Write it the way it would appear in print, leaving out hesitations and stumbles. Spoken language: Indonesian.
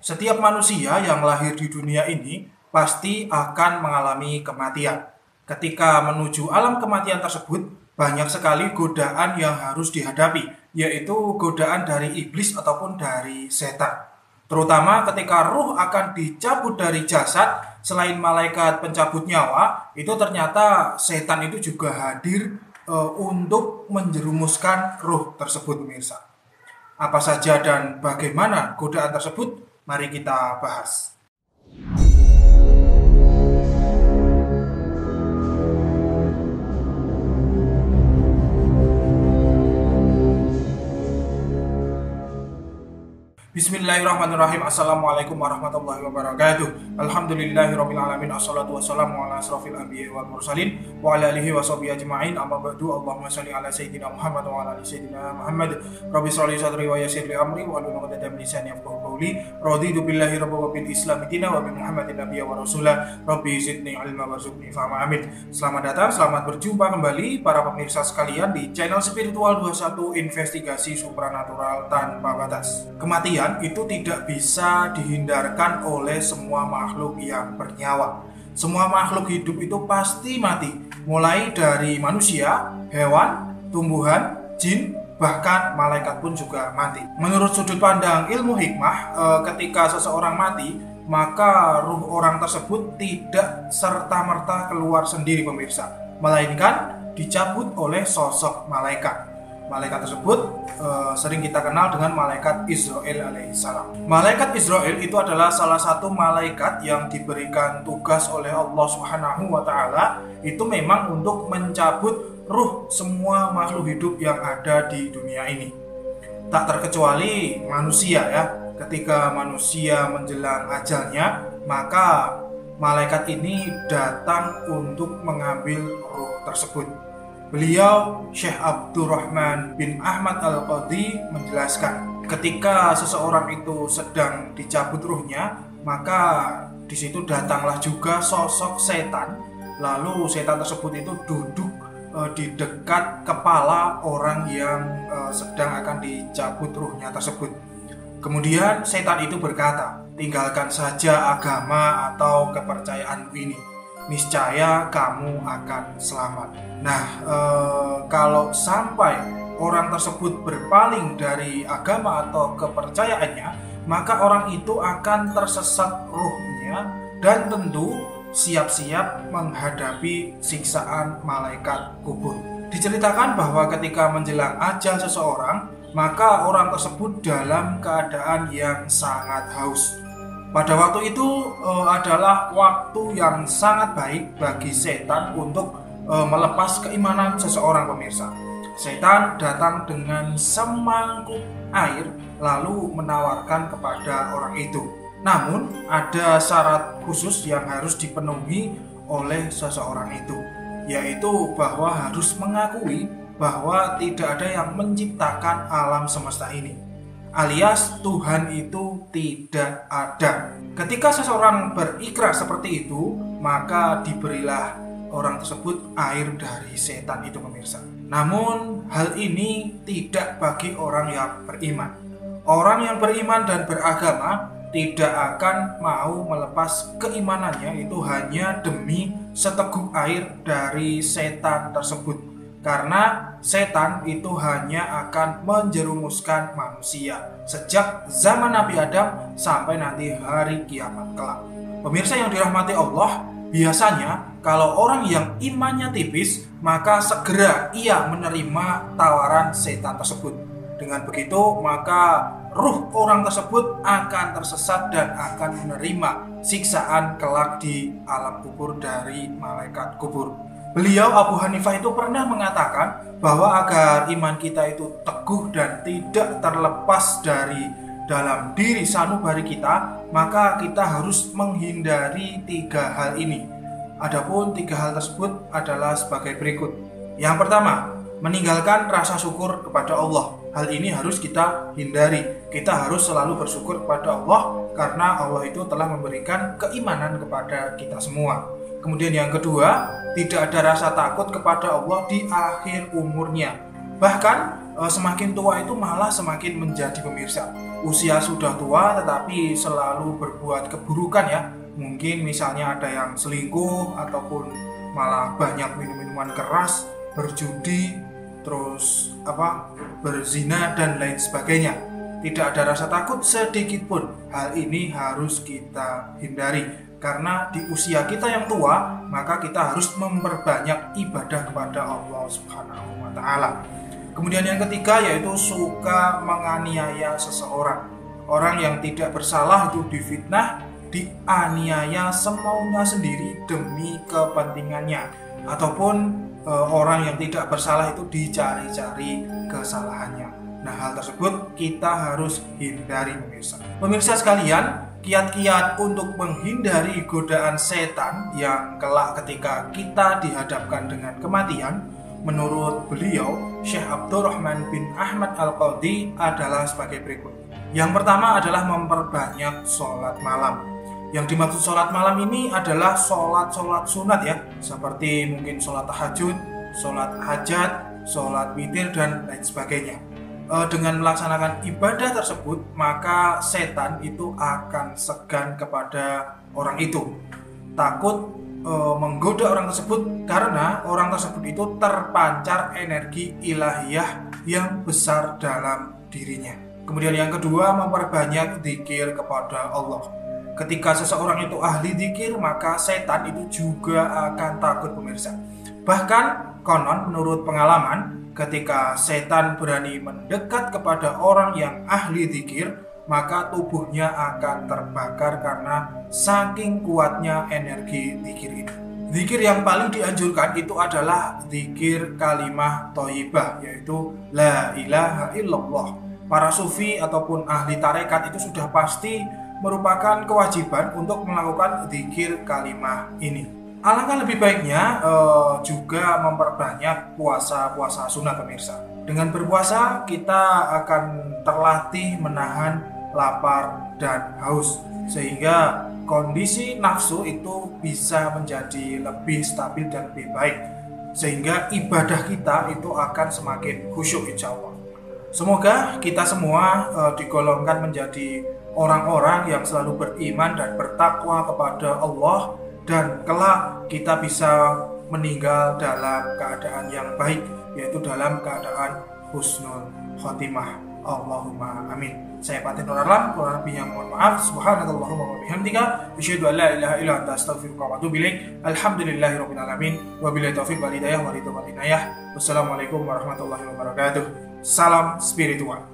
Setiap manusia yang lahir di dunia ini pasti akan mengalami kematian. Ketika menuju alam kematian tersebut, banyak sekali godaan yang harus dihadapi, yaitu godaan dari iblis ataupun dari setan. Terutama ketika ruh akan dicabut dari jasad, selain malaikat pencabut nyawa, itu ternyata setan itu juga hadir untuk menjerumuskan ruh tersebut, pemirsa. Apa saja dan bagaimana godaan tersebut? Mari kita bahas. Bismillahirrahmanirrahim. Assalamualaikum warahmatullahi wabarakatuh. Alhamdulillahirabbil alamin. Assalatu wassalamu ala asrofil anbiya'i wal mursalin wa ala alihi wa sahbihi ajma'in. Amma ba'du. Allahumma shalli ala sayyidina Muhammad wa ala ali sayyidina Muhammad. Rabbi shrah li sadri wa yassir li amri wa hlul 'uqdatam min lisani yafqahu qawli. Raditu billahi rabban wa bil islam dinan wa bi Muhammadin nabiyyan wa rasula. Rabbi zidni ilma warzuqni fahma. Amin. Selamat datang, selamat berjumpa kembali para pemirsa sekalian di channel Spiritual 21 Investigasi Supranatural Tanpa Batas. Kematian itu tidak bisa dihindarkan oleh semua makhluk yang bernyawa. Semua makhluk hidup itu pasti mati, mulai dari manusia, hewan, tumbuhan, jin, bahkan malaikat pun juga mati. Menurut sudut pandang ilmu hikmah, ketika seseorang mati, maka ruh orang tersebut tidak serta-merta keluar sendiri, pemirsa, melainkan dicabut oleh sosok malaikat. Malaikat tersebut sering kita kenal dengan malaikat Israel alaihissalam. Malaikat Israel itu adalah salah satu malaikat yang diberikan tugas oleh Allah Subhanahu wa Ta'ala, itu memang untuk mencabut ruh semua makhluk hidup yang ada di dunia ini. Tak terkecuali manusia ya. Ketika manusia menjelang ajalnya, maka malaikat ini datang untuk mengambil ruh tersebut. Beliau, Syekh Abdurrahman bin Ahmad Al-Qadhi, menjelaskan, ketika seseorang itu sedang dicabut ruhnya, maka di situ datanglah juga sosok setan. Lalu setan tersebut itu duduk di dekat kepala orang yang sedang akan dicabut ruhnya tersebut. Kemudian setan itu berkata, "Tinggalkan saja agama atau kepercayaanmu ini, niscaya kamu akan selamat." Nah, kalau sampai orang tersebut berpaling dari agama atau kepercayaannya, maka orang itu akan tersesat ruhnya dan tentu siap-siap menghadapi siksaan malaikat kubur. Diceritakan bahwa ketika menjelang ajal seseorang, maka orang tersebut dalam keadaan yang sangat haus. Pada waktu itu adalah waktu yang sangat baik bagi setan untuk melepas keimanan seseorang, pemirsa. Setan datang dengan semangkuk air lalu menawarkan kepada orang itu. Namun ada syarat khusus yang harus dipenuhi oleh seseorang itu, yaitu bahwa harus mengakui bahwa tidak ada yang menciptakan alam semesta ini, alias Tuhan itu tidak ada. Ketika seseorang berikrar seperti itu, maka diberilah orang tersebut air dari setan itu, pemirsa. Namun hal ini tidak bagi orang yang beriman. Orang yang beriman dan beragama tidak akan mau melepas keimanannya itu hanya demi seteguk air dari setan tersebut, karena setan itu hanya akan menjerumuskan manusia sejak zaman Nabi Adam sampai nanti hari kiamat kelak. Pemirsa yang dirahmati Allah, biasanya kalau orang yang imannya tipis, maka segera ia menerima tawaran setan tersebut. Dengan begitu, maka ruh orang tersebut akan tersesat dan akan menerima siksaan kelak di alam kubur dari malaikat kubur. Beliau, Abu Hanifah, itu pernah mengatakan bahwa agar iman kita itu teguh dan tidak terlepas dari dalam diri sanubari kita, maka kita harus menghindari 3 hal ini. Adapun 3 hal tersebut adalah sebagai berikut. Yang pertama, meninggalkan rasa syukur kepada Allah. Hal ini harus kita hindari. Kita harus selalu bersyukur kepada Allah karena Allah itu telah memberikan keimanan kepada kita semua. Kemudian yang kedua, tidak ada rasa takut kepada Allah di akhir umurnya. Bahkan semakin tua itu malah semakin menjadi pemirsa. Usia sudah tua tetapi selalu berbuat keburukan ya. Mungkin misalnya ada yang selingkuh ataupun malah banyak minum-minuman keras, berjudi, terus berzina dan lain sebagainya. Tidak ada rasa takut sedikit pun. Hal ini harus kita hindari. Karena di usia kita yang tua, maka kita harus memperbanyak ibadah kepada Allah Subhanahu wa Ta'ala. Kemudian yang ketiga yaitu suka menganiaya seseorang. Orang yang tidak bersalah itu difitnah, dianiaya semaunya sendiri demi kepentingannya. Ataupun orang yang tidak bersalah itu dicari-cari kesalahannya. Nah, hal tersebut kita harus hindari pemirsa. Pemirsa sekalian, kiat-kiat untuk menghindari godaan setan yang kelak ketika kita dihadapkan dengan kematian, menurut beliau, Syekh Abdurrahman bin Ahmad Al-Qadhi adalah sebagai berikut. Yang pertama adalah memperbanyak sholat malam. Yang dimaksud sholat malam ini adalah sholat sunat ya, seperti mungkin sholat tahajud, sholat hajat, sholat witir, dan lain sebagainya. Dengan melaksanakan ibadah tersebut, maka setan itu akan segan kepada orang itu. Takut menggoda orang tersebut karena orang tersebut itu terpancar energi ilahiyah yang besar dalam dirinya. Kemudian yang kedua, memperbanyak zikir kepada Allah. Ketika seseorang itu ahli zikir, maka setan itu juga akan takut pemirsa. Bahkan konon menurut pengalaman, ketika setan berani mendekat kepada orang yang ahli zikir, maka tubuhnya akan terbakar karena saking kuatnya energi zikir ini. Zikir yang paling dianjurkan itu adalah zikir kalimah thayyibah, yaitu la ilaha illallah. Para sufi ataupun ahli tarekat itu sudah pasti merupakan kewajiban untuk melakukan zikir kalimah ini. Alangkah lebih baiknya juga memperbanyak puasa sunat pemirsa. Dengan berpuasa kita akan terlatih menahan lapar dan haus, sehingga kondisi nafsu itu bisa menjadi lebih stabil dan lebih baik, sehingga ibadah kita itu akan semakin khusyuk insya Allah. Semoga kita semua digolongkan menjadi orang-orang yang selalu beriman dan bertakwa kepada Allah, dan kelak kita bisa meninggal dalam keadaan yang baik, yaitu dalam keadaan husnul khotimah. Allahumma amin. Saya Patin Nur Alam, kurang lebihnya mohon maaf. Subhanallahumma wa bihamdika, asyhadu an la ilaha illa anta, astaghfiruka wa atubu ilaik. Alhamdulillahirabbil alamin. Wabillahi taufiq wal hidayah wa ridwan wal inayah. Wassalamualaikum warahmatullahi wabarakatuh. Salam spiritual.